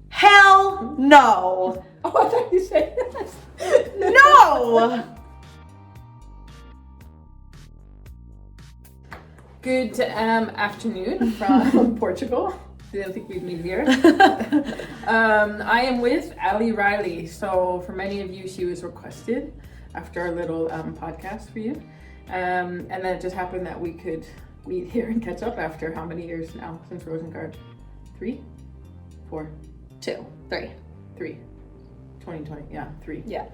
Hell no. Oh, I thought you said yes. No. Good afternoon from Portugal. Didn't think we'd meet here. I am with Ali Riley. So for many of you, she was requested after our little podcast for you. And then it just happened that we could meet here and catch up after how many years now since Rosengard? 3? 4? 2, 3. 3. 2020, yeah, 3. Yeah.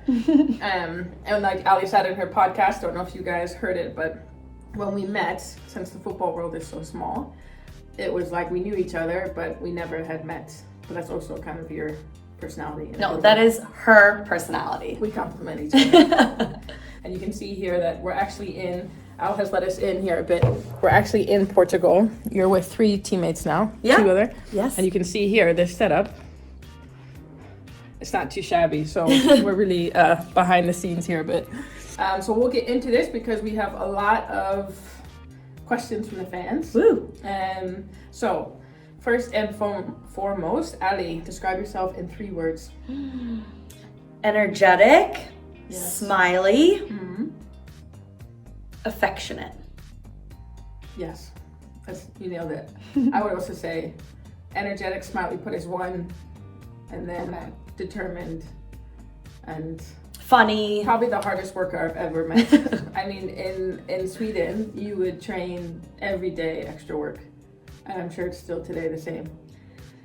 And like Ali said in her podcast, don't know if you guys heard it, but when we met, since the football world is so small, it was like we knew each other, but we never had met. But that's also kind of your personality. No, that is her personality. We complement each other. And you can see here that we're actually in, Al has let us in here a bit. We're actually in Portugal. You're with 3 teammates now. Yeah. 2 other. Yes. And you can see here, this setup, it's not too shabby. So we're really behind the scenes here a bit. So we'll get into this because we have a lot of questions from the fans. Woo. So first and foremost, Ali, describe yourself in 3 words. Energetic, Yes. smiley, Mm-hmm. affectionate. Yes, you nailed it. I would also say energetic, smiley, put as 1, and then determined, and Funny. probably the hardest worker I've ever met. I mean, in Sweden, you would train every day, extra work. And I'm sure it's still today the same.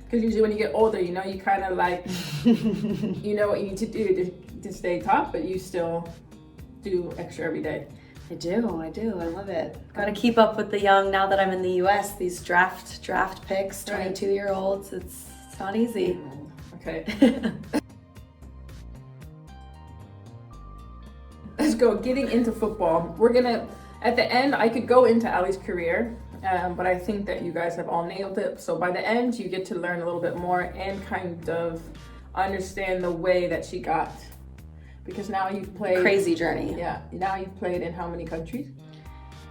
Because usually when you get older, you kind of like, you know what you need to do to stay top, but you still do extra every day. I do. I love it. Got to keep up with the young now that I'm in the US. These draft picks, 22-year-olds. It's not easy. Okay. Let's go. Getting into football. We're gonna, at the end, I could go into Ali's career, but I think that you guys have all nailed it. So by the end, you get to learn a little bit more and kind of understand the way that she got. Because now you've played... Crazy journey. Yeah. Now you've played in how many countries?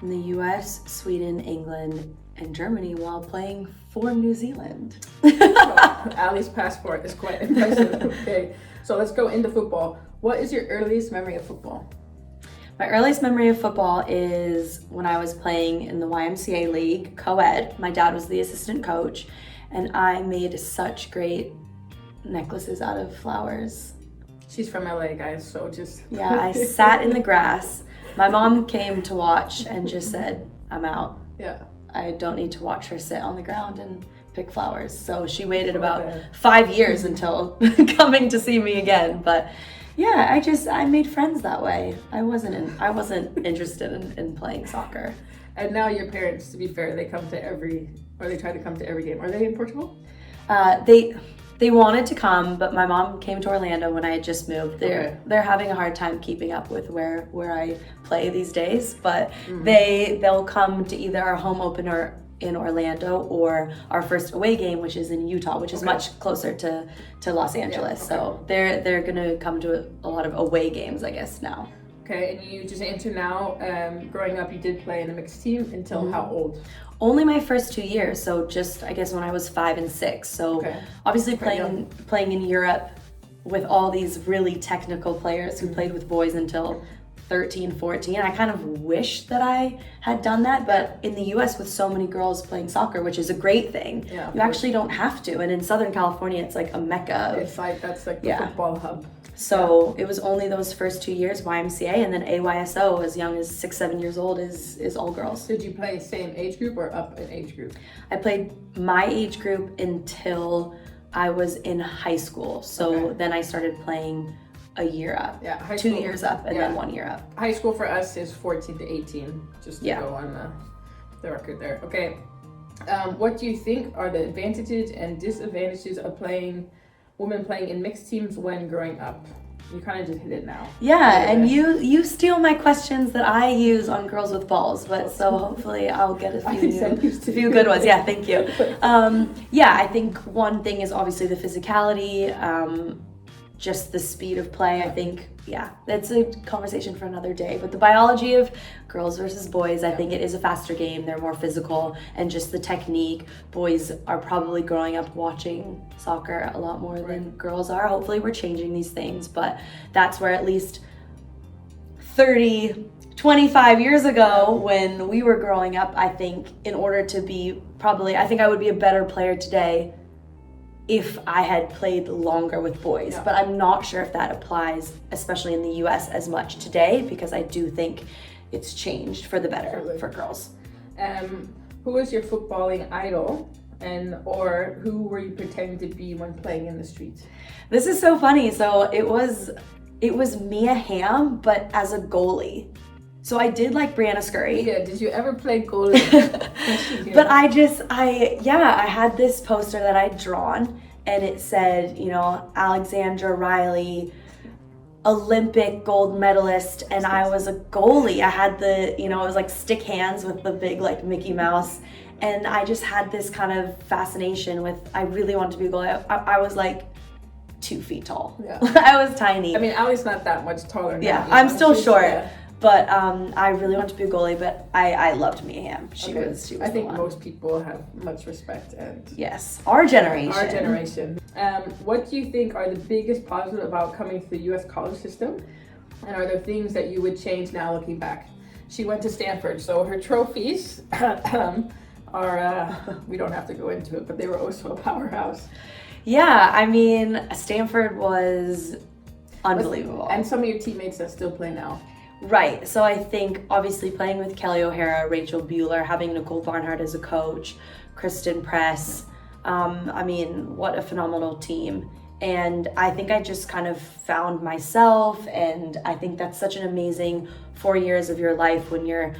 In the US, Sweden, England, and Germany while playing for New Zealand. So, Ali's passport is quite impressive. Okay. So let's go into football. What is your earliest memory of football? My earliest memory of football is when I was playing in the YMCA league, co-ed. My dad was the assistant coach, and I made such great necklaces out of flowers. She's from LA, guys, so just... Yeah, I sat in the grass. My mom came to watch and just said, I'm out. Yeah. I don't need to watch her sit on the ground and pick flowers. So she waited about 5 years until coming to see me again. But yeah, I made friends that way. I wasn't interested in playing soccer. And now your parents, to be fair, they try to come to every game. Are they in Portugal? They wanted to come, but my mom came to Orlando when I had just moved. They're having a hard time keeping up with where I play these days, but they'll come to either our home opener in Orlando or our first away game, which is in Utah, which is much closer to Los Angeles. Yeah, so they're gonna come to a lot of away games, I guess, now. Okay, and you just answered now, growing up you did play in a mixed team until how old? Only my first 2 years, so just I guess when I was 5 and 6. So obviously playing in Europe with all these really technical players who played with boys until 13, 14. I kind of wish that I had done that, but in the US with so many girls playing soccer, which is a great thing, you actually don't have to. And in Southern California, it's like a mecca. It's like, that's like the football hub. So it was only those first 2 years, YMCA, and then AYSO, as young as 6, 7 years old, is all girls. Did you play same age group or up an age group? I played my age group until I was in high school. So then I started playing a year up. Yeah, 2 years up and then 1 year up. High school for us is 14 to 18, just to go on the record there. Okay, what do you think are the advantages and disadvantages of women playing in mixed teams when growing up? You kind of just hit it now. Yeah, and you steal my questions that I use on Girls with Balls, but so hopefully I'll get a few good ones. Yeah, thank you. I think one thing is obviously the physicality, just the speed of play. I think yeah, that's a conversation for another day. But the biology of girls versus boys, I think it is a faster game. They're more physical, and just the technique. Boys are probably growing up watching soccer a lot more than girls are. Hopefully we're changing these things, but that's where at least 25 years ago when we were growing up, I think in order to be I think I would be a better player today if I had played longer with boys. But I'm not sure if that applies, especially in the US, as much today, because I do think it's changed for the better for girls. Who was your footballing idol, or who were you pretending to be when playing in the streets? This is so funny. So it was Mia Hamm, but as a goalie. So I did like Brianna Scurry. Yeah, did you ever play goalie? But I had this poster that I'd drawn, and it said, Alexandra Riley, Olympic gold medalist, and I was a goalie. I had it was like stick hands with the big like Mickey Mouse, and I just had this kind of fascination with, I really wanted to be a goalie. I was like 2 feet tall. Yeah. I was tiny. I mean, Allie's not that much taller now. Yeah, I'm still short. Yeah. But I really wanted to be a goalie, but I loved Mia Hamm. She was I think most people have much respect and... Yes, our generation. What do you think are the biggest positives about coming to the U.S. college system? And are there things that you would change now looking back? She went to Stanford, so her trophies are, we don't have to go into it, but they were also a powerhouse. Yeah, I mean, Stanford was unbelievable. And some of your teammates that still play now. Right. So I think obviously playing with Kelly O'Hara, Rachel Bueller, having Nicole Barnhart as a coach, Kristen Press, what a phenomenal team. And I think I just kind of found myself, and I think that's such an amazing 4 years of your life when you're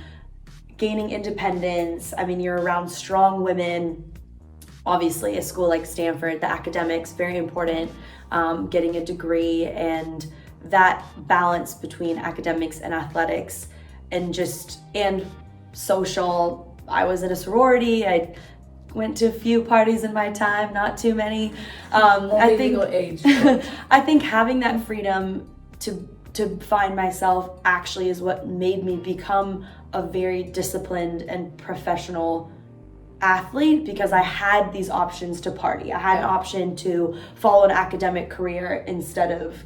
gaining independence. I mean, you're around strong women. Obviously, a school like Stanford, the academics, very important, getting a degree, and that balance between academics and athletics and social. I was in a sorority. I went to a few parties in my time, not too many. I think legal age. I think having that freedom to find myself actually is what made me become a very disciplined and professional athlete, because I had these options to party. I had an option to follow an academic career instead of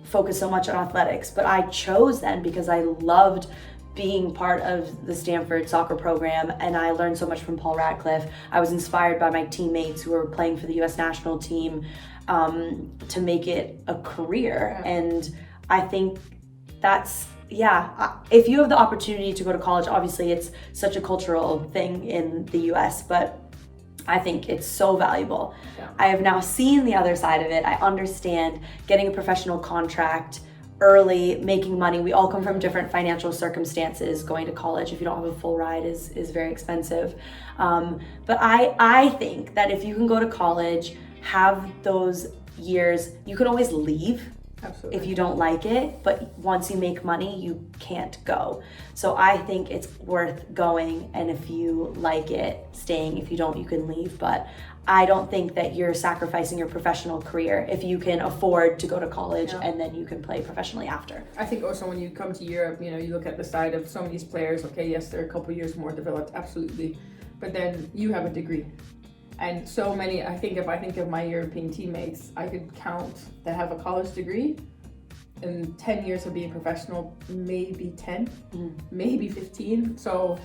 focus so much on athletics, but I chose then because I loved being part of the Stanford soccer program, and I learned so much from Paul Radcliffe. I was inspired by my teammates who were playing for the U.S. national team to make it a career. And I think that's, if you have the opportunity to go to college, obviously it's such a cultural thing in the U.S., but I think it's so valuable. Yeah. I have now seen the other side of it. I understand getting a professional contract early, making money. We all come from different financial circumstances. Going to college, if you don't have a full ride, is very expensive. But I think that if you can go to college, have those years, you can always leave. Absolutely. If you don't like it, but once you make money, you can't go. So I think it's worth going, and if you like it, staying. If you don't, you can leave. But I don't think that you're sacrificing your professional career if you can afford to go to college and then you can play professionally after. I think also when you come to Europe, you look at the side of some of these players, okay, yes, they're a couple years more developed, absolutely. But then you have a degree. And so many, if I think of my European teammates, I could count that have a college degree in 10 years of being professional, maybe 10, maybe 15. So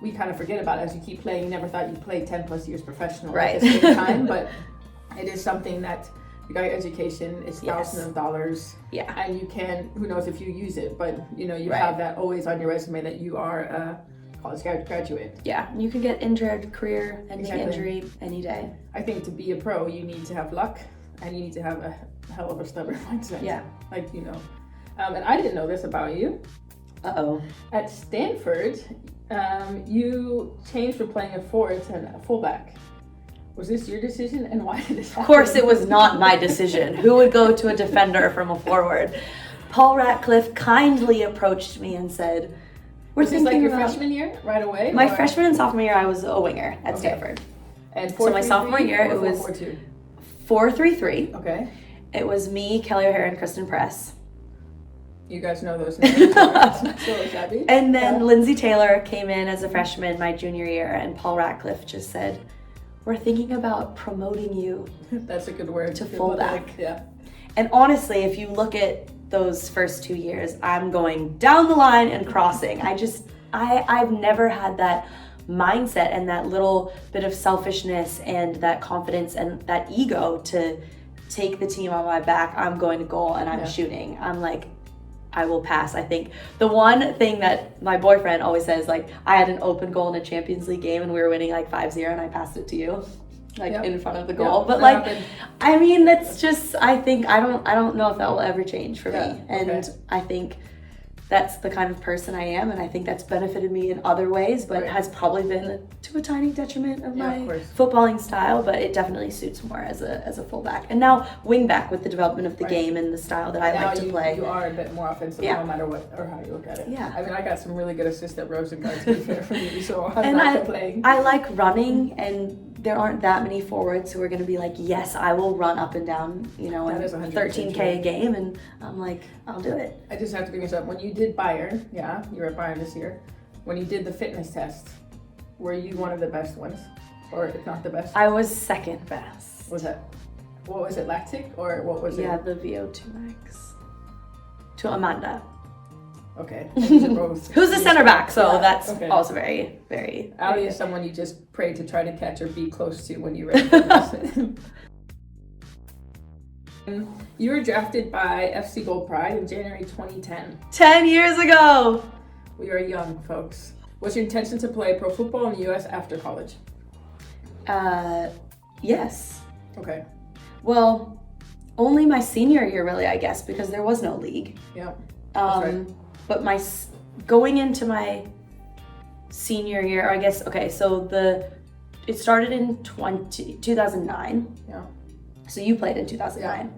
we kind of forget about it as you keep playing. You never thought you'd play 10 plus years professional at the same time, but it is something that you got your education, it's thousands of dollars. Yeah. And you can, who knows if you use it, but you have that always on your resume that you are a college graduate. Yeah, you can get injured, career-ending injury any day. I think to be a pro, you need to have luck, and you need to have a hell of a stubborn mindset. Yeah. And I didn't know this about you. Uh-oh. At Stanford, you changed from playing a forward to a fullback. Was this your decision, and why did this happen? Of course it was not my decision. Who would go to a defender from a forward? Paul Radcliffe kindly approached me and said, was this like your freshman year right away? My freshman and sophomore year, I was a winger at Stanford. And so my sophomore year, it was 4-3-3. Okay. It was me, Kelly O'Hara, and Kristen Press. You guys know those names. It's not so shabby. And then Lindsay Taylor came in as a freshman my junior year, and Paul Ratcliffe just said, "We're thinking about promoting you." That's a good word. To fullback. Yeah. And honestly, if you look at those first 2 years, I'm going down the line and crossing. I've never had that mindset and that little bit of selfishness and that confidence and that ego to take the team on my back. I'm going to goal and I'm shooting. I'm like, I will pass. I think the one thing that my boyfriend always says, like, I had an open goal in a Champions League game and we were winning like 5-0 and I passed it to you, like in front of the goal. But like, happened. I mean, that's just, I think, I don't know if that will ever change for me. And I think that's the kind of person I am, and I think that's benefited me in other ways, but has probably been to a tiny detriment of my footballing style, but it definitely suits more as a fullback. And now wingback with the development of the game and the style that I like to play. You are a bit more offensive no matter what or how you look at it. Yeah. I mean, I got some really good assists at Rosengard, to be fair, from you, so I'm not complaining. I like running, and there aren't that many forwards who are going to be like, yes, I will run up and down, in 13K a game, and I'm like, I'll do it. I just have to bring this up. When you did Bayern, you were at Bayern this year, when you did the fitness test, were you one of the best ones? Or if not the best? I was second best. What was it, lactic, or what was it? Yeah, the VO2 max. To Amanda. Okay. Who's the center back, so that's also very, very... Ali is someone you just pray to try to catch or be close to when you're ready for this. You were drafted by FC Gold Pride in January 2010. 10 years ago! We are young, folks. What's your intention to play pro football in the U.S. after college? Yes. Okay. Well, only my senior year, really, I guess, because there was no league. Yeah. But going into my senior year, I guess, so it started in 2009. Yeah. So you played in 2009.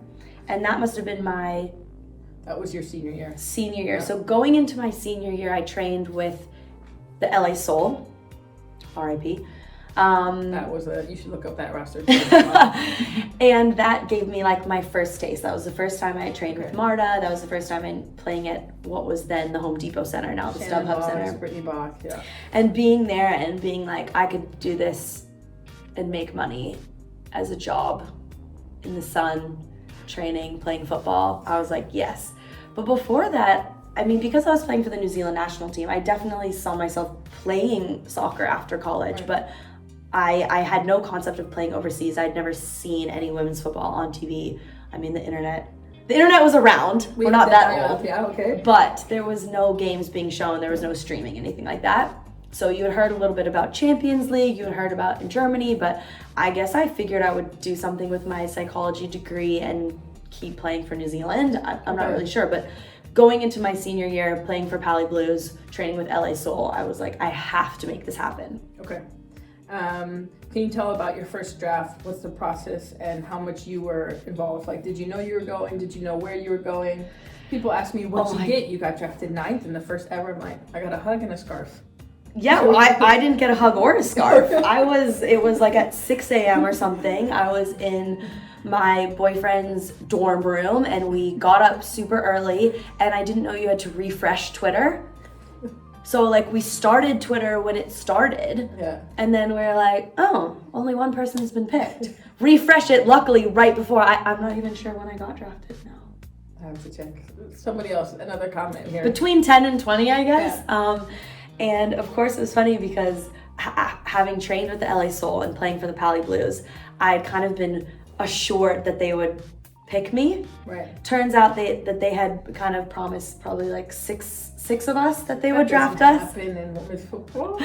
And that must have been that was your senior year. Senior year. Yeah. So going into my senior year, I trained with the LA Soul, RIP. That was you should look up that roster. And that gave me like my first taste. That was the first time I had trained with Marta. That was the first time I'm playing at what was then the Home Depot Center, now the StubHub Center. Brittany Bach, yeah. And being there and being like, I could do this and make money as a job in the sun, training, playing football. I was like, yes. But before that, I mean, because I was playing for the New Zealand national team, I definitely saw myself playing soccer after college, but I had no concept of playing overseas. I'd never seen any women's football on TV. I mean, the internet was around. We're not that old. Yeah, okay. But there was no games being shown. There was no streaming, anything like that. So you had heard a little bit about Champions League. You had heard about in Germany, but I guess I figured I would do something with my psychology degree and keep playing for New Zealand. I'm not really sure, but going into my senior year, playing for Pally Blues, training with LA Soul, I was like, I have to make this happen. Okay. Can you tell about your first draft? What's the process and how much you were involved? Like, did you know you were going? Did you know where you were going? People ask me, what did you get? You got drafted 9th in the first ever. I'm like, I got a hug and a scarf. Yeah, well, I didn't get a hug or a scarf. It was like at 6 a.m. or something. I was in my boyfriend's dorm room and we got up super early, and I didn't know you had to refresh Twitter. So like we started Twitter when it started, and then we're like, oh, only one person's been picked. Refresh it, luckily, right before, I'm not even sure when I got drafted now. I have to check. Somebody else, another comment here. Between 10 and 20, I guess. Yeah. And of course it was funny because having trained with the LA Soul and playing for the Pally Blues, I had kind of been assured that they would pick me. Right. Turns out that they had kind of promised probably like six of us that they would draft us. Happen in women's football.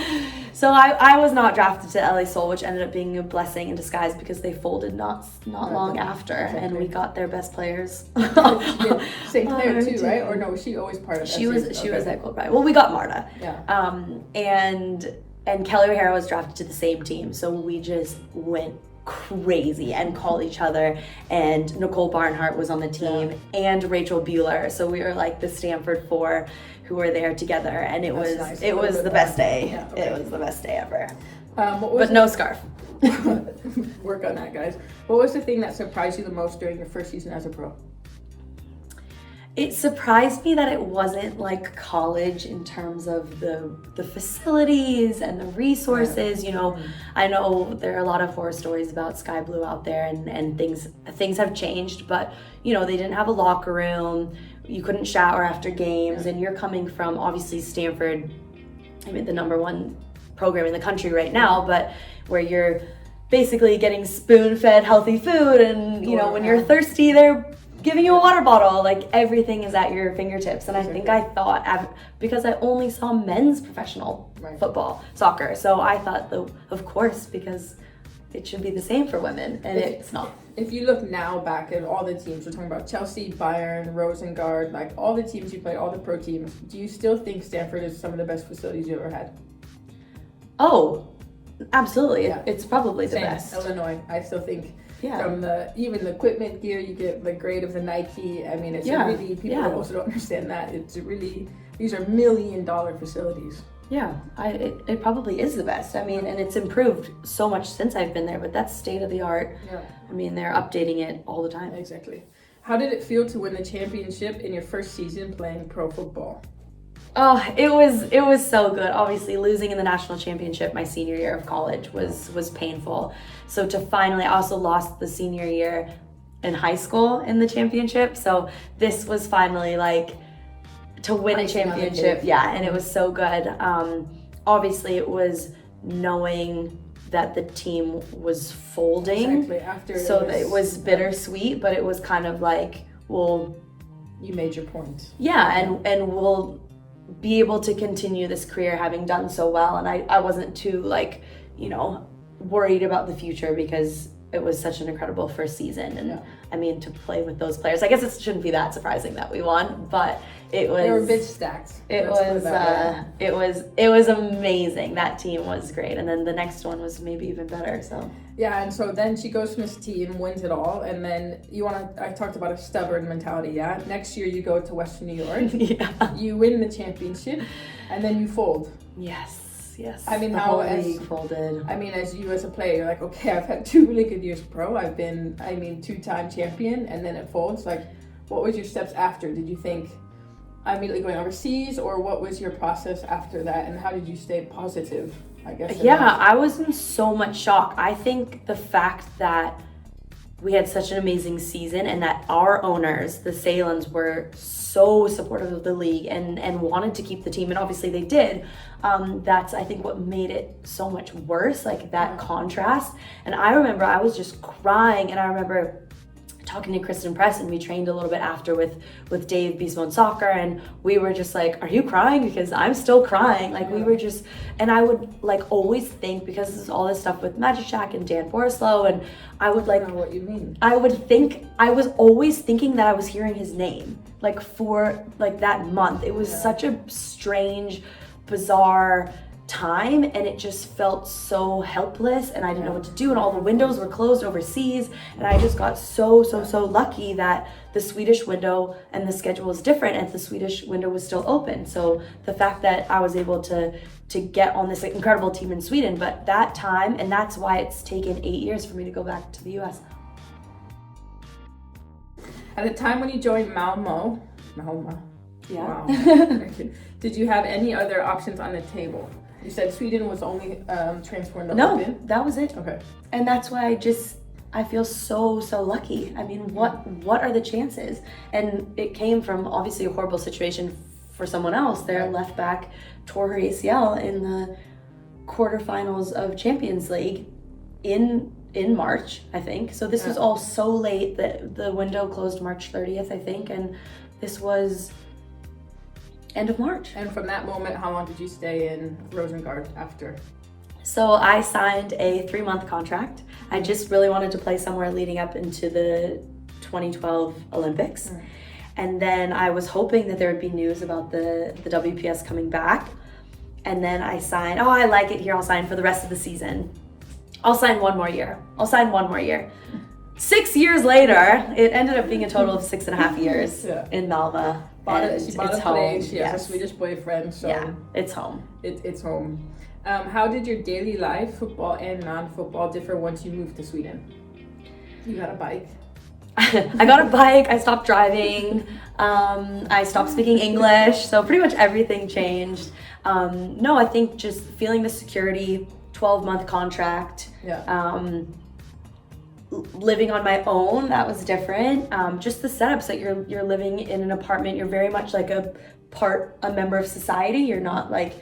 So I was not drafted to LA Soul, which ended up being a blessing in disguise because they folded not long after, and we got their best players. Same player too, right? Or no, was she always part of that? She was at Gold Pride. Well, we got Marta. Yeah. And Kelly O'Hara was drafted to the same team, so we just went crazy and called each other, and Nicole Barnhart was on the team and Rachel Bueller, so we were like the Stanford four who were there together, and it was nice. It was the best day. Yeah, okay. It was the best day ever. But no scarf. Work on that, guys. What was the thing that surprised you the most during your first season as a pro? It surprised me that it wasn't like college in terms of the facilities and the resources. You know, I know there are a lot of horror stories about Sky Blue out there, and things have changed, but you know, they didn't have a locker room. You couldn't shower after games, and you're coming from obviously Stanford, I mean the #1 program in the country right now, but where you're basically getting spoon-fed healthy food, and you know, when you're thirsty, they're giving you a water bottle. Like, everything is at your fingertips. And I think I thought, because I only saw men's professional football, soccer, so I thought, of course, because it should be the same for women, and it's not. If you look now back at all the teams, we're talking about Chelsea, Bayern, Rosengard, like all the teams you play, all the pro teams, do you still think Stanford is some of the best facilities you ever had? Oh, absolutely. Yeah. It's probably the best. Illinois, I still think. From even the equipment gear, you get the grade of the Nike. I mean, it's really, people also don't understand that. It's really, these are $1 million facilities. Yeah, it probably is the best. I mean, and it's improved so much since I've been there, but that's state of the art. Yeah. I mean, they're updating it all the time. Exactly. How did it feel to win the championship in your first season playing pro football? Oh, it was so good. Obviously, losing in the national championship my senior year of college was painful. So to finally, I also lost the senior year in high school in the championship. So this was finally like to win a championship. Yeah, and it was so good. Obviously, it was knowing that the team was folding. Exactly. After so it was bittersweet, but it was kind of like, well, you made your point. Yeah, and we'll be able to continue this career having done so well, and I wasn't too like, you know, worried about the future because it was such an incredible first season. And I mean, to play with those players, I guess it shouldn't be that surprising that we won, but it was, they were a bit stacked. It was amazing. That team was great, and then the next one was maybe even better. So yeah, and so then she goes from this team, wins it all, and then I talked about a stubborn mentality. Yeah, next year you go to Western New York. Yeah, you win the championship, and then you fold. Yes. I mean, the whole league folded. I mean, as you as a player, you're like, okay, I've had 2 really good years pro. I've been, 2-time champion, and then it folds. Like, what was your steps after? Did you think immediately going overseas, or what was your process after that, and how did you stay positive, I guess? Yeah, I was in so much shock. I think the fact that we had such an amazing season and that our owners, the Salins, were so supportive of the league and wanted to keep the team, and obviously they did. That's, I think, what made it so much worse, like that contrast. And I remember I was just crying, and I remember talking to Kristen Press, and we trained a little bit after with Dave Bismone Soccer, and we were just like, are you crying? Because I'm still crying. Like, we were just, and I would like always think, because this is all this stuff with Magic Shack and Dan Borislow, and I would like, I know what you mean. I would think, I was always thinking that I was hearing his name, like for like that month. It was such a strange, bizarre time, and it just felt so helpless, and I didn't know what to do, and all the windows were closed overseas, and I just got so lucky that the Swedish window and the schedule was different, and the Swedish window was still open. So the fact that I was able to get on this incredible team in Sweden, but that time, and that's why it's taken 8 years for me to go back to the US. At the time when you joined Malmö, yeah. Wow. Did you have any other options on the table? You said Sweden was only transferring to No, open? that was it. Okay. And that's why I feel so lucky. I mean, what are the chances? And it came from obviously a horrible situation for someone else. Their left back tore her ACL in the quarterfinals of Champions League in March, I think. So this was all so late that the window closed March 30th, I think, and this was end of March. And from that moment, how long did you stay in Rosengard after? So I signed a 3-month contract. I just really wanted to play somewhere leading up into the 2012 Olympics. And then I was hoping that there would be news about the WPS coming back. And then I signed, I like it here, I'll sign for the rest of the season. I'll sign one more year. 6 years later, it ended up being a total of 6.5 years in Malmö. She bought a place. She has a Swedish boyfriend, so yeah, it's home. It's home. How did your daily life, football and non-football, differ once you moved to Sweden? You got a bike? I got a bike, I stopped driving, I stopped speaking English, so pretty much everything changed. No, I think just feeling the security, 12-month contract, living on my own, that was different. Just the setups that you're living in an apartment, you're very much like a member of society. You're not like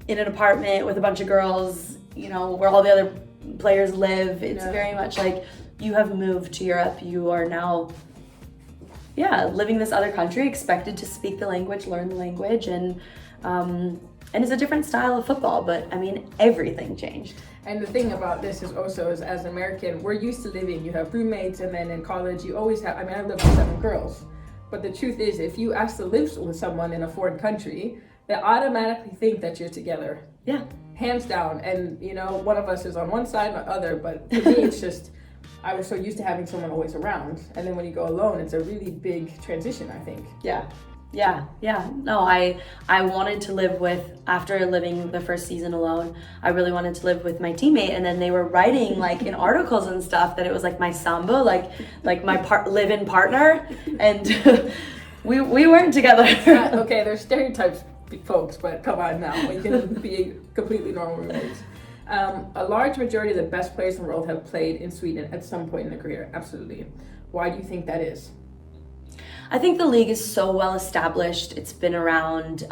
in an apartment with a bunch of girls, you know, where all the other players live. It's very much like you have moved to Europe. You are now, living in this other country, expected to speak the language, learn the language, and it's a different style of football. But I mean, everything changed. And the thing about this is also, as an American, we're used to living, you have roommates, and then in college you always have, I mean, I lived with 7 girls. But the truth is, if you ask to live with someone in a foreign country, they automatically think that you're together. Yeah. Hands down. And, you know, one of us is on one side, the other. But for me, it's just, I was so used to having someone always around. And then when you go alone, it's a really big transition, I think. Yeah. No, I wanted to live with, after living the first season alone, I really wanted to live with my teammate, and then they were writing like in articles and stuff that it was like my samba, like my live-in partner, and we weren't together. Okay, there's stereotypes, folks, but come on now, we can be completely normal roommates. A large majority of the best players in the world have played in Sweden at some point in their career, absolutely. Why do you think that is? I think the league is so well established. It's been around.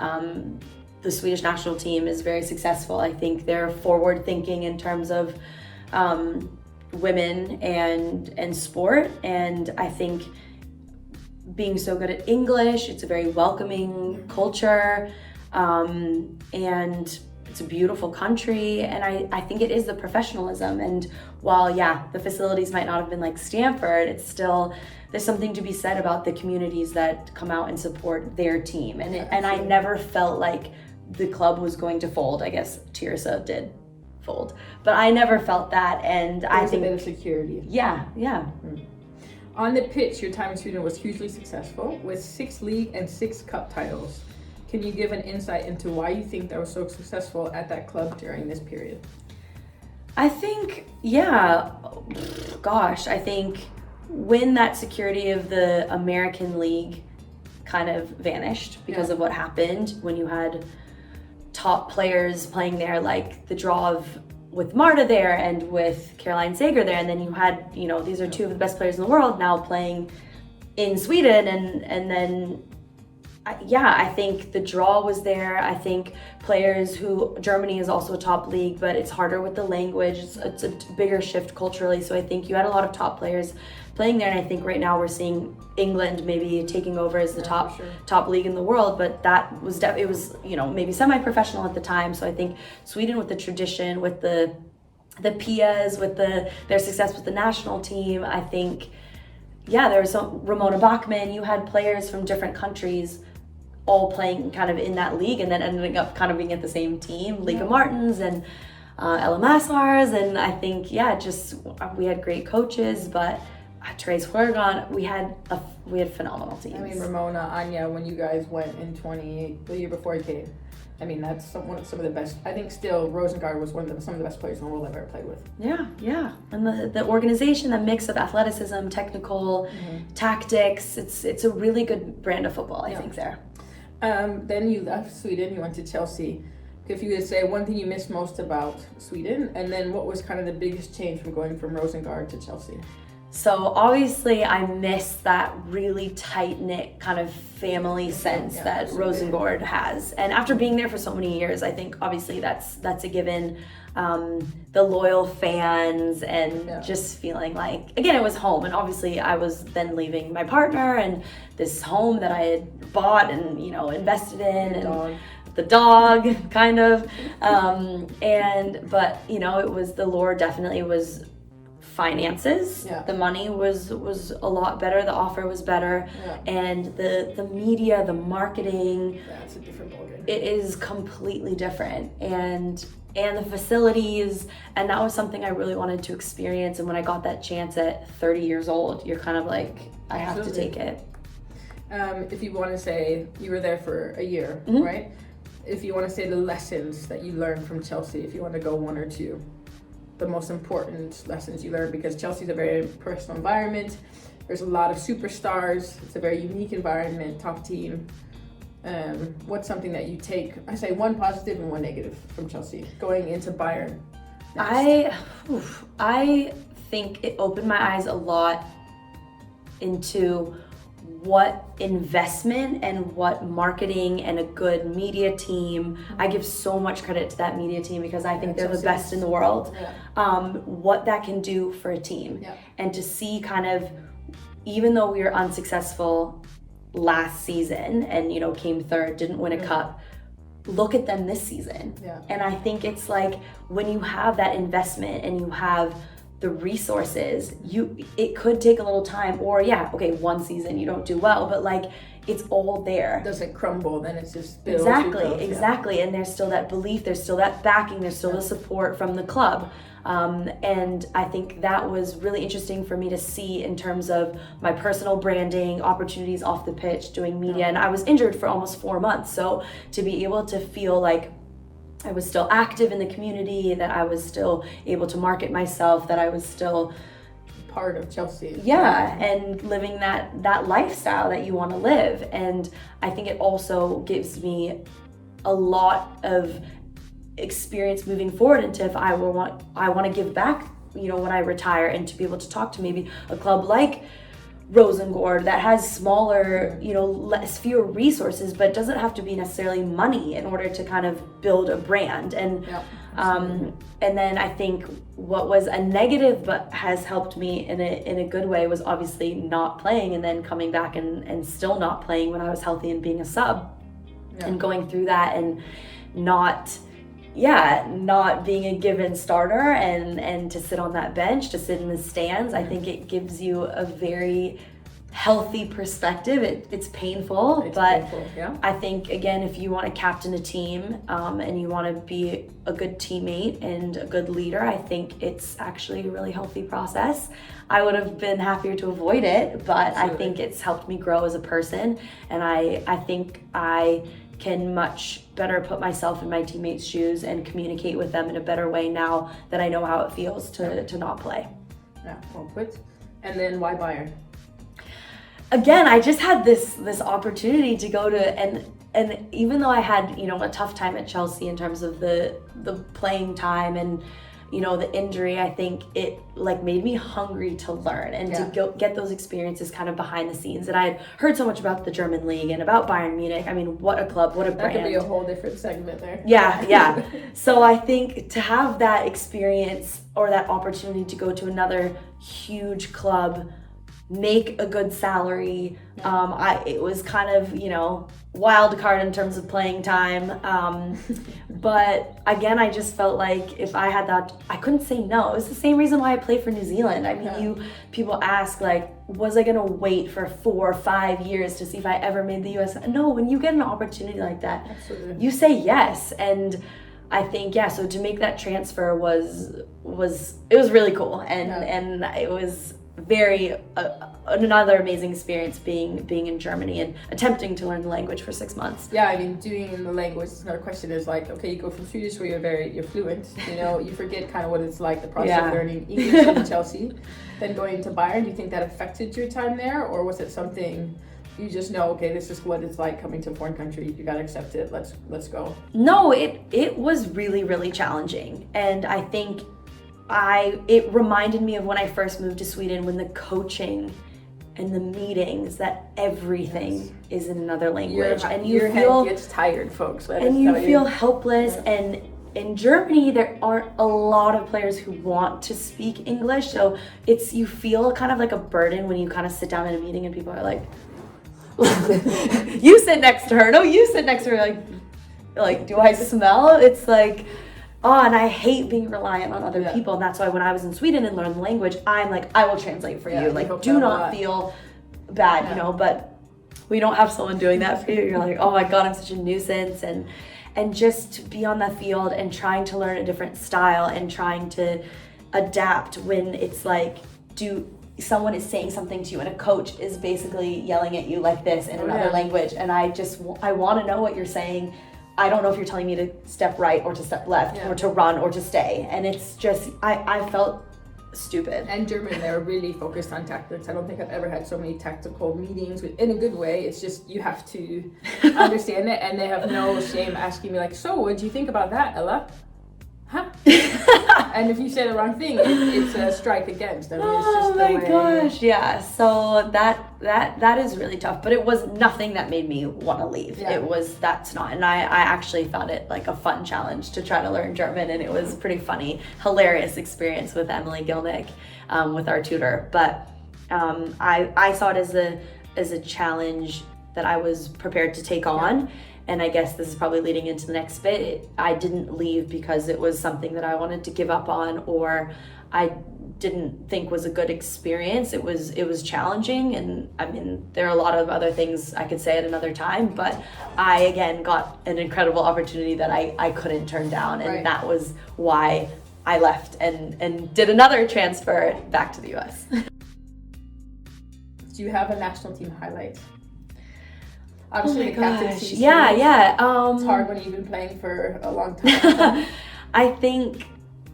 The Swedish national team is very successful. I think they're forward thinking in terms of women and sport. And I think being so good at English, it's a very welcoming culture. And it's a beautiful country. And I think it is the professionalism. And while, the facilities might not have been like Stanford, it's still, there's something to be said about the communities that come out and support their team. And I never felt like the club was going to fold. I guess Tirsa did fold, but I never felt that. And I think a bit of security. Yeah. On the pitch, your time in Sweden was hugely successful with 6 league and 6 cup titles. Can you give an insight into why you think that was so successful at that club during this period? I think, I think when that security of the American League kind of vanished because of what happened, when you had top players playing there, like the draw with Marta there and with Caroline Sager there, and then you had, you know, these are 2 of the best players in the world now playing in Sweden, and then I think the draw was there. I think players Germany is also a top league, but it's harder with the language. It's a bigger shift culturally. So I think you had a lot of top players playing there. And I think right now we're seeing England maybe taking over as the top league in the world. But that was, it was, you know, maybe semi-professional at the time. So I think Sweden with the tradition, with the Pias, with their success with the national team, I think, there was some Ramona Bachmann. You had players from different countries all playing kind of in that league and then ending up kind of being at the same team, Lika Martens and Ella Maslars, and I think we had great coaches, but Therese Horgan, we had phenomenal teams. I mean, Ramona, Anya, when you guys went in the year before you came, I mean, that's some of the best. I think still Rosengard was some of the best players in the world I've ever played with. Yeah. And the organization, the mix of athleticism, technical, tactics, it's a really good brand of football, I think there. Then you left Sweden, you went to Chelsea. If you could say one thing you missed most about Sweden, and then what was kind of the biggest change from going from Rosengard to Chelsea? So obviously I miss that really tight-knit kind of family sense that Rosengard has. And after being there for so many years, I think obviously that's a given. The loyal fans and just feeling like, again, it was home. And obviously I was then leaving my partner and this home that I had bought and, you know, invested in, and the dog kind of. But, you know, it was, the lure definitely was finances. The money was a lot better, the offer was better, and the media, the marketing, it's a different ballgame. It is completely different, and the facilities, and that was something I really wanted to experience. And when I got that chance at 30 years old, you're kind of like, I have to take it. If you want to say, you were there for a year, right? If you want to say the lessons that you learned from Chelsea, if you want to go 1 or 2, the most important lessons you learned, because Chelsea's a very personal environment. There's a lot of superstars. It's a very unique environment, top team. What's something that you take, I say one positive and one negative from Chelsea going into Bayern next? I think it opened my eyes a lot into what investment and what marketing and a good media team. I give so much credit to that media team because I think they're the best in the world. What that can do for a team, and to see kind of, even though we were unsuccessful last season and came third, didn't win a cup, look at them this season. And I think it's like when you have that investment and you have the resources, it could take a little time, or one season you don't do well, but like it's all there. It doesn't crumble, then it's just builds. Exactly. And there's still that belief, there's still that backing, there's still the support from the club. And I think that was really interesting for me to see in terms of my personal branding, opportunities off the pitch, doing media. And I was injured for almost 4 months. So to be able to feel like I was still active in the community, that I was still able to market myself, that I was still part of Chelsea. And living that lifestyle that you want to live. And I think it also gives me a lot of experience moving forward into if I want to give back, when I retire, and to be able to talk to maybe a club like Rosengård that has smaller, fewer resources, but doesn't have to be necessarily money in order to kind of build a brand. And and then I think what was a negative but has helped me in a good way was obviously not playing, and then coming back and still not playing when I was healthy and being a sub, and going through that and not being a given starter and to sit on that bench, to sit in the stands. I think it gives you a very healthy perspective. It's painful, but I think, again, if you want to captain a team and you want to be a good teammate and a good leader, I think it's actually a really healthy process. I would have been happier to avoid it, but I think it's helped me grow as a person, and I think I can much better put myself in my teammates' shoes and communicate with them in a better way now that I know how it feels to not play. Yeah, well put. And then why Bayern? Again, I just had this opportunity to go to, and even though I had a tough time at Chelsea in terms of the playing time and the injury, I think it made me hungry to learn and to go get those experiences kind of behind the scenes. And I had heard so much about the German league and about Bayern Munich. I mean, what a club, what a brand. That could be a whole different segment there. Yeah. So I think to have that experience or that opportunity to go to another huge club, make a good salary, it was kind of wild card in terms of playing time, but again, I just felt like if I had that, I couldn't say no. It was the same reason why I played for New Zealand. I mean, people ask was I gonna wait for 4 or 5 years to see if I ever made the US? No, when you get an opportunity like that, you say yes. And I think so to make that transfer was really cool, and it was very another amazing experience being in Germany and attempting to learn the language for 6 months. I mean, doing the language, another question is you go from Swedish where you're fluent, you forget kind of what it's like, the process of learning English in Chelsea, then going to Bayern. Do you think that affected your time there, or was it something you just know, okay, this is what it's like coming to a foreign country, you gotta accept it, let's go? No, it was really, really challenging, and I think it reminded me of when I first moved to Sweden, when the coaching and the meetings, that everything is in another language, and your head gets tired, folks. And you feel helpless. And in Germany, there aren't a lot of players who want to speak English, so you feel kind of like a burden when you kind of sit down in a meeting and people are like, "You sit next to her." No, you sit next to her. Like, do I smell? It's like. And I hate being reliant on other people, and that's why when I was in Sweden and learned the language, I'm like, I will translate for you. Do not feel bad, but we don't have someone doing that for you. You're like, oh my God, I'm such a nuisance. And just to be on the field and trying to learn a different style and trying to adapt when it's like, someone is saying something to you and a coach is basically yelling at you like this in another language, and I want to know what you're saying. I don't know if you're telling me to step right or to step left or to run or to stay. And it's just, I felt stupid. And German, they're really focused on tactics. I don't think I've ever had so many tactical meetings in a good way. It's just you have to understand it, and they have no shame asking me like, so what do you think about that, Ella? Huh? And if you say the wrong thing, it's a strike against. I mean, it's just oh my gosh, yeah. So that is really tough. But it was nothing that made me want to leave. Yeah. It was that's not. And I actually found it like a fun challenge to try to learn German, and it was pretty funny, hilarious experience with Emily Gilnick, with our tutor. But I saw it as a challenge that I was prepared to take on. Yeah. And I guess this is probably leading into the next bit. I didn't leave because it was something that I wanted to give up on, or I didn't think was a good experience. It was challenging, and I mean, there are a lot of other things I could say at another time, but I again got an incredible opportunity that I couldn't turn down, and right. That was why I left and did another transfer back to the US. Do you have a national team highlight? Obviously, the captaincy. Yeah. It's hard when you've been playing for a long time. I think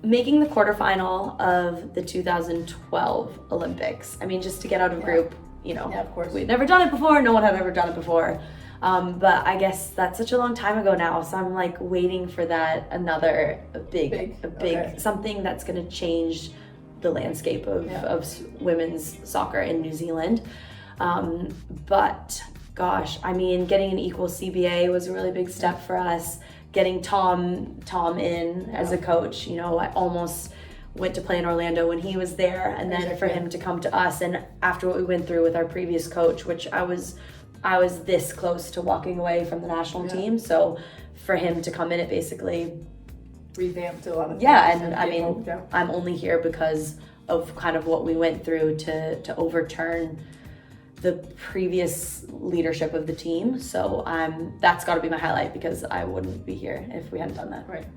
making the quarterfinal of the 2012 Olympics. I mean, just to get out of group, you know, of course. We'd never done it before. No one had ever done it before. But I guess that's such a long time ago now. So I'm like waiting for that a big okay. Something that's going to change the landscape of women's soccer in New Zealand. But gosh, I mean, getting an equal CBA was a really big step for us. Getting Tom in as a coach, you know, I almost went to play in Orlando when he was there, and then for him to come to us, and after what we went through with our previous coach, which I was this close to walking away from the national team, so for him to come in, it basically revamped a lot of things. Yeah, and I mean, I'm only here because of kind of what we went through to overturn the previous leadership of the team. So that's got to be my highlight, because I wouldn't be here if we hadn't done that. Right.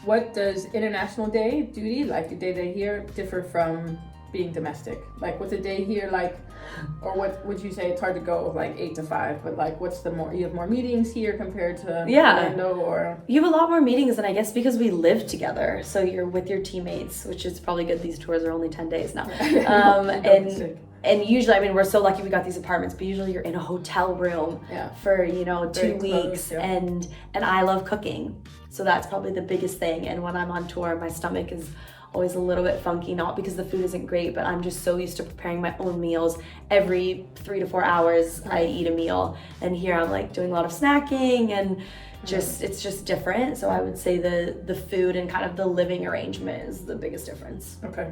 What does International Day duty, like the day here, differ from being domestic? Like, what's a day here like, or what would you say? It's hard to go like 8 to 5, but like, what's you have more meetings here compared to Orlando, or? You have a lot more meetings, and I guess because we live together, so you're with your teammates, which is probably good. These tours are only 10 days now. And usually, I mean, we're so lucky we got these apartments, but usually you're in a hotel room for, 2 weeks, and I love cooking. So that's probably the biggest thing. And when I'm on tour, my stomach is always a little bit funky, not because the food isn't great, but I'm just so used to preparing my own meals. Every 3 to 4 hours, I eat a meal. And here I'm like doing a lot of snacking, and it's just different. So I would say the food and kind of the living arrangement is the biggest difference. Okay.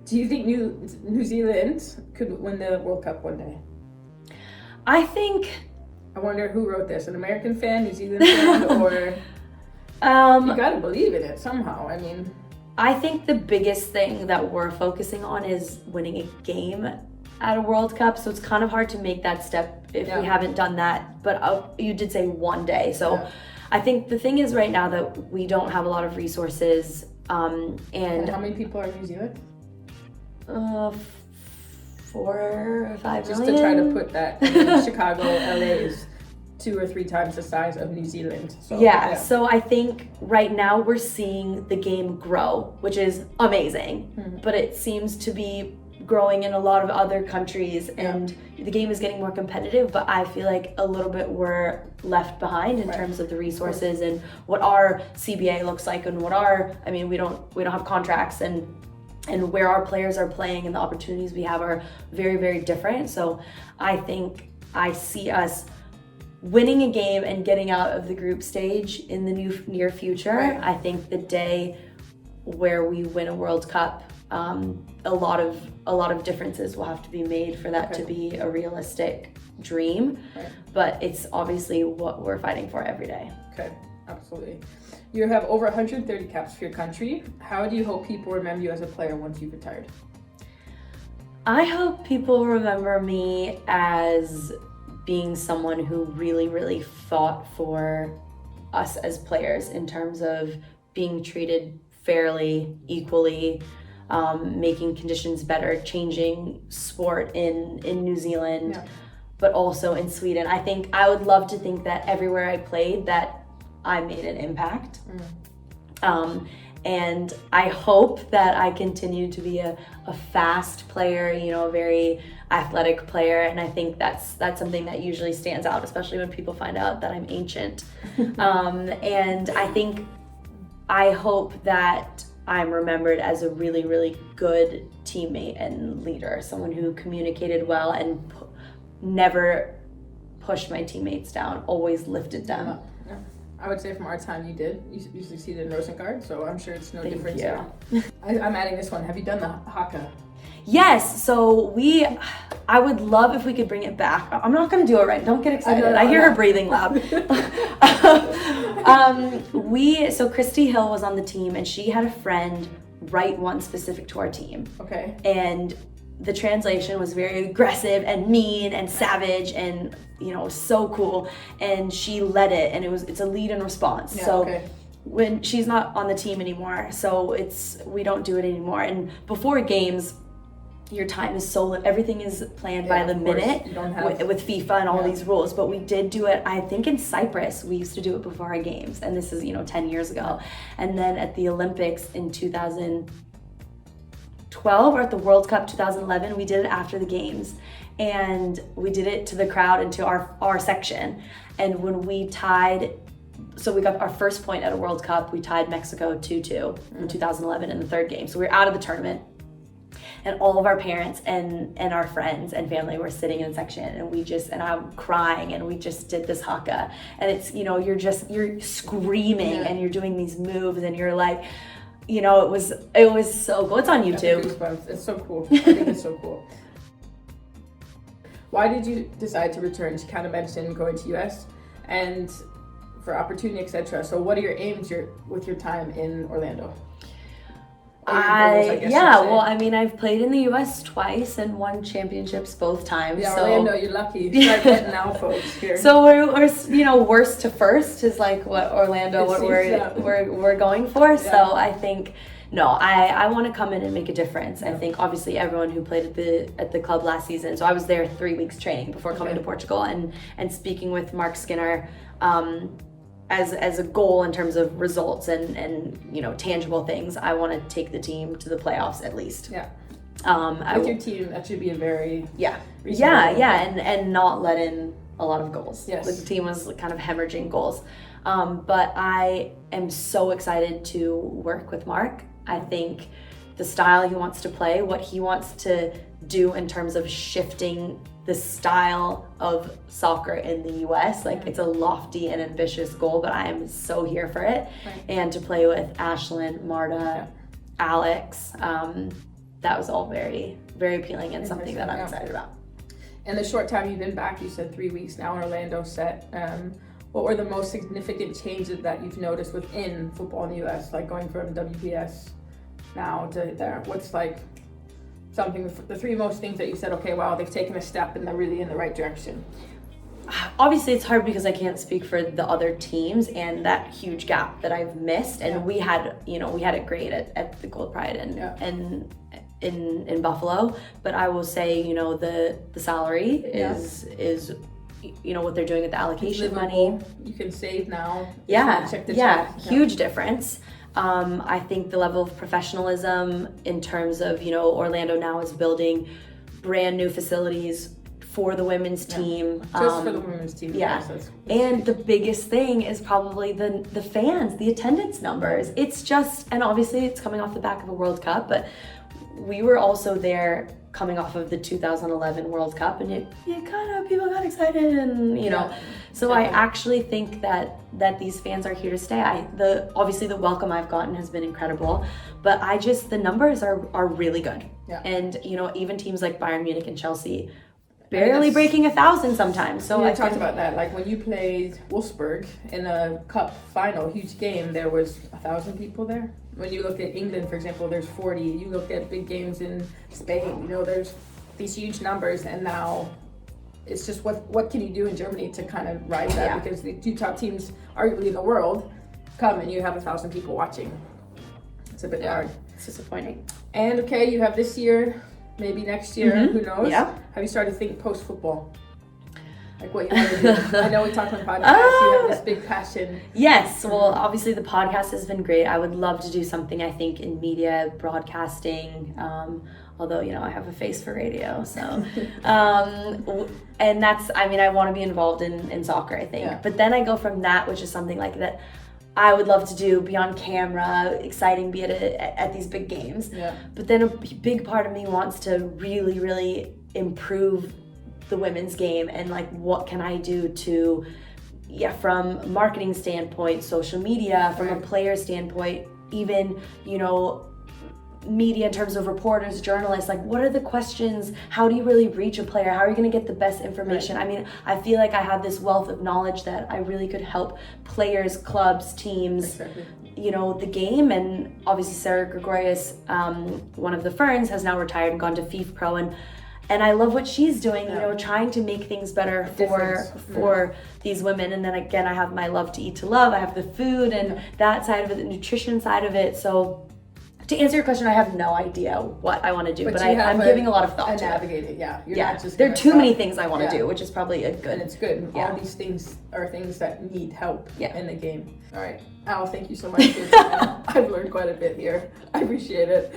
Do you think New Zealand could win the World Cup one day? I wonder who wrote this, an American fan, New Zealand fan, or you gotta believe in it somehow. I mean, I think the biggest thing that we're focusing on is winning a game at a World Cup, so it's kind of hard to make that step if we haven't done that. But you did say one day, so I think the thing is right now that we don't have a lot of resources. And how many people are in New Zealand? 4 or 5 Just million. to try to put that in Chicago, LA is 2 or 3 times the size of New Zealand. So, so I think right now we're seeing the game grow, which is amazing, but it seems to be growing in a lot of other countries, and the game is getting more competitive, but I feel like a little bit we're left behind in terms of the resources and what our CBA looks like, and we don't have contracts, and where our players are playing and the opportunities we have are very, very different. So I think I see us winning a game and getting out of the group stage in the near future. Right. I think the day where we win a World Cup, a lot of differences will have to be made for that to be a realistic dream. Right. But it's obviously what we're fighting for every day. Okay, absolutely. You have over 130 caps for your country. How do you hope people remember you as a player once you've retired? I hope people remember me as being someone who really, really fought for us as players in terms of being treated fairly, equally, making conditions better, changing sport in New Zealand, but also in Sweden. I would love to think that everywhere I played that I made an impact. And I hope that I continue to be a fast player, a very athletic player. And I think that's something that usually stands out, especially when people find out that I'm ancient. And I hope that I'm remembered as a really, really good teammate and leader, someone who communicated well and never pushed my teammates down, always lifted them. Yeah. I would say from our time you did. You succeeded in Rosengard, so I'm sure it's no difference here. I'm adding this one. Have you done the haka? Yes, so I would love if we could bring it back. I'm not gonna do it right, don't get excited. I hear her breathing loud. So Christy Hill was on the team and she had a friend write one specific to our team. Okay. And the translation was very aggressive and mean and savage and so cool. And she led it and it's a lead and response. Yeah, so okay. When she's not on the team anymore, so we don't do it anymore. And before games, your time is everything is planned by the minute with FIFA and all these rules. But we did do it, I think in Cyprus, we used to do it before our games. And this is, 10 years ago. And then at the Olympics in 2012 or at the World Cup 2011, we did it after the games. And we did it to the crowd and to our section. And when we tied, so we got our first point at a World Cup, we tied Mexico 2-2 in 2011 in the third game. So we were out of the tournament. And all of our parents and our friends and family were sitting in the section and I'm crying and we just did this haka. And it's, you're screaming and you're doing these moves and you're like, it was so cool. It's on YouTube. It's so cool. I think it's so cool. Why did you decide to return? You kind of mentioned going to US and for opportunity, etc. So what are your aims with your time in Orlando? I've played in the U.S. twice and won championships both times. Yeah, so. Orlando, you're lucky. You start getting now, folks here. So we're worst to first is like what Orlando, we're going for. Yeah. So I think I want to come in and make a difference. I think obviously everyone who played at the club last season. So I was there 3 weeks training before coming to Portugal and speaking with Mark Skinner. As a goal in terms of results and tangible things, I want to take the team to the playoffs at least. Yeah. With your team, that should be a very and not let in a lot of goals. Yes. The team was kind of hemorrhaging goals, but I am so excited to work with Mark. I think the style he wants to play, what he wants to do in terms of shifting the style of soccer in the US, it's a lofty and ambitious goal, but I am so here for it. Right. And to play with Ashlyn, Marta, Alex, that was all very, very appealing and something that I'm excited about. In the short time you've been back, you said 3 weeks now in Orlando set. What were the most significant changes that you've noticed within football in the US, like going from WPS now to there? What's the three most things that you said, okay, wow, they've taken a step and they're really in the right direction? Obviously it's hard because I can't speak for the other teams and that huge gap that I've missed. And we had it great at the Gold Pride and in Buffalo. But I will say, the salary is what they're doing with the allocation money. You can save now. Huge difference. I think the level of professionalism in terms of, Orlando now is building brand new facilities for the women's team. Just for the women's team. Yeah. And the biggest thing is probably the fans, the attendance numbers. It's just, and obviously it's coming off the back of a World Cup, but we were also there coming off of the 2011 World Cup and people got excited and, So I actually think that these fans are here to stay. Obviously the welcome I've gotten has been incredible, but the numbers are really good. Yeah. And, even teams like Bayern Munich and Chelsea barely breaking 1,000 sometimes. So I talked about that. Like when you played Wolfsburg in a cup final, huge game, there was 1,000 people there. When you look at England, for example, there's 40. You look at big games in Spain, there's these huge numbers, and now it's just what can you do in Germany to kind of ride that? Because the two top teams, arguably in the world, come and you have 1,000 people watching. It's a bit hard. It's disappointing. And okay, you have this year, maybe next year, who knows? Yeah. Have you started to think post-football? Like what you want to do? I know we talked on the podcast, you have this big passion. Yes, well, obviously the podcast has been great. I would love to do something, I think, in media, broadcasting, although, you know, I have a face for radio, so. And that's, I mean, I want to be involved in soccer, I think. Yeah. But then I go from that, which is something like that I would love to do, be on camera, exciting, be at these big games. Yeah. But then a big part of me wants to really, really improve the women's game, and like, what can I do to, from a marketing standpoint, social media, from a player standpoint, even, you know, media in terms of reporters, journalists, like what are the questions, how do you really reach a player, how are you going to get the best information? I mean, I feel like I have this wealth of knowledge that I really could help players, clubs, teams, you know, the game. And obviously Sarah Gregorius, one of the Ferns, has now retired and gone to FIFA Pro, and I love what she's doing, you know, trying to make things better for these women. And then again, I have my love to eat to love, I have the food and that side of it, the nutrition side of it. So to answer your question, I have no idea what I want to do, but I'm giving a lot of thought to navigate it. Yeah, you're not just there are too many things I want to do, which is probably a good. And it's good. All these things are things that need help in the game. All right, Al, thank you so much for your time. I've learned quite a bit here. I appreciate it.